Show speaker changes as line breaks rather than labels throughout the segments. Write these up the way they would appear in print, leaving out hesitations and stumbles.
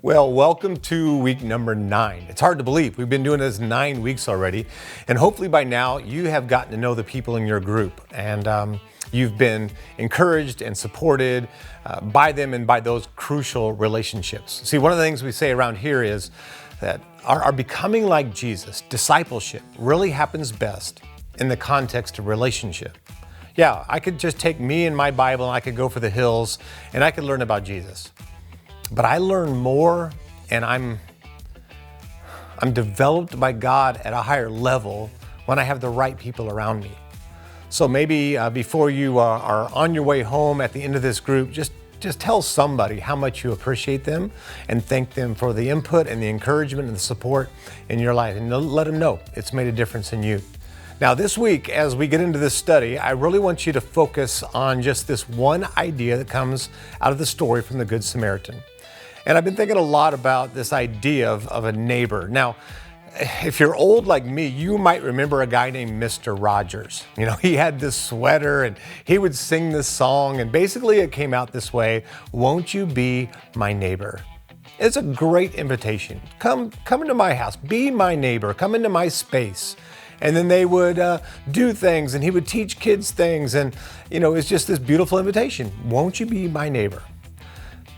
Well, welcome to week number 9. It's hard to believe. We've been doing this 9 weeks already. And hopefully by now you have gotten to know the people in your group. And you've been encouraged and supported by them and by those crucial relationships. See, one of the things we say around here is that our becoming like Jesus, discipleship, really happens best in the context of relationship. Yeah, I could just take me and my Bible and I could go for the hills and I could learn about Jesus. But I learn more and I'm developed by God at a higher level when I have the right people around me. So maybe before you are on your way home at the end of this group, just tell somebody how much you appreciate them and thank them for the input and the encouragement and the support in your life. And let them know it's made a difference in you. Now this week, as we get into this study, I really want you to focus on just this one idea that comes out of the story from the Good Samaritan. And I've been thinking a lot about this idea of a neighbor. Now, if you're old like me, you might remember a guy named Mr. Rogers. You know, he had this sweater and he would sing this song, and basically it came out this way: won't you be my neighbor? It's a great invitation. Come into my house, be my neighbor, come into my space. And then they would do things, and he would teach kids things. And, you know, it's just this beautiful invitation. Won't you be my neighbor?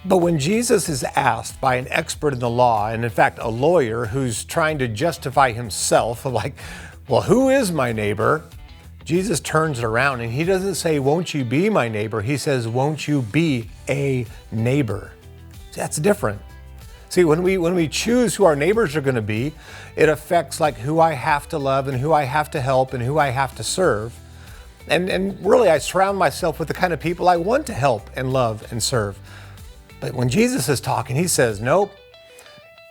But when Jesus is asked by an expert in the law, and in fact, a lawyer who's trying to justify himself, like, well, who is my neighbor? Jesus turns it around and he doesn't say, won't you be my neighbor? He says, won't you be a neighbor? That's different. See, when we choose who our neighbors are going to be, it affects like who I have to love and who I have to help and who I have to serve. And really, I surround myself with the kind of people I want to help and love and serve. But when Jesus is talking, he says, nope,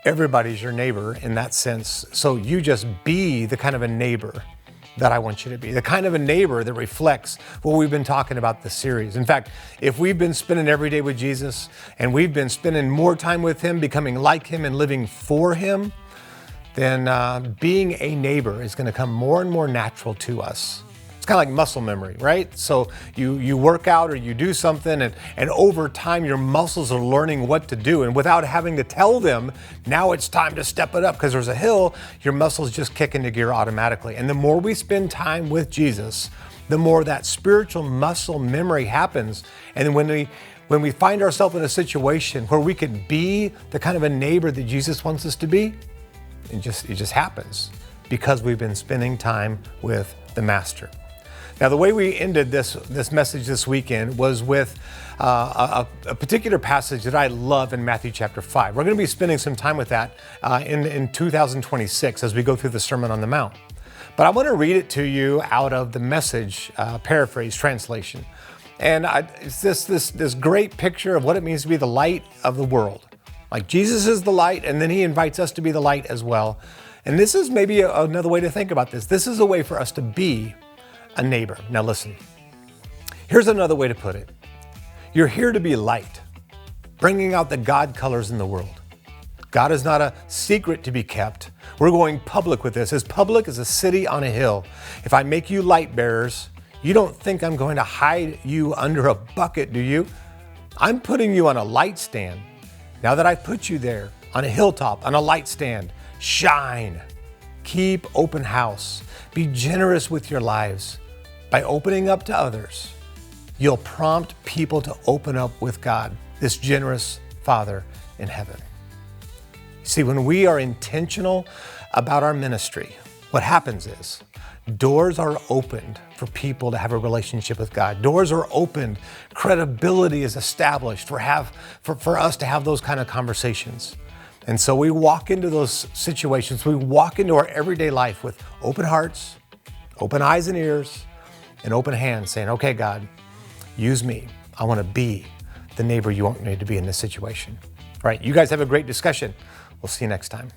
everybody's your neighbor in that sense. So you just be the kind of a neighbor that I want you to be, the kind of a neighbor that reflects what we've been talking about this series. In fact, if we've been spending every day with Jesus and we've been spending more time with him, becoming like him and living for him, then being a neighbor is going to come more and more natural to us. It's kind of like muscle memory, right? So you work out or you do something and over time your muscles are learning what to do, and without having to tell them, now it's time to step it up because there's a hill, your muscles just kick into gear automatically. And the more we spend time with Jesus, the more that spiritual muscle memory happens. And when we find ourselves in a situation where we could be the kind of a neighbor that Jesus wants us to be, it just happens because we've been spending time with the Master. Now, the way we ended this message this weekend was with a particular passage that I love in Matthew chapter 5. We're going to be spending some time with that in 2026 as we go through the Sermon on the Mount. But I want to read it to you out of the Message paraphrase translation. And it's this great picture of what it means to be the light of the world. Like Jesus is the light, and then he invites us to be the light as well. And this is maybe another way to think about this. This is a way for us to be a neighbor. Now listen, here's another way to put it. You're here to be light, bringing out the God colors in the world. God is not a secret to be kept. We're going public with this, as public as a city on a hill. If I make you light bearers, you don't think I'm going to hide you under a bucket, do you? I'm putting you on a light stand. Now that I've put you there on a hilltop, on a light stand, shine. Keep open house. Be generous with your lives. By opening up to others, you'll prompt people to open up with God, this generous Father in heaven. See, when we are intentional about our ministry, what happens is doors are opened for people to have a relationship with God. Doors are opened. Credibility is established for us to have those kind of conversations. And so we walk into those situations. We walk into our everyday life with open hearts, open eyes and ears, and open hands, saying, okay, God, use me. I want to be the neighbor you want me to be in this situation. All right, you guys have a great discussion. We'll see you next time.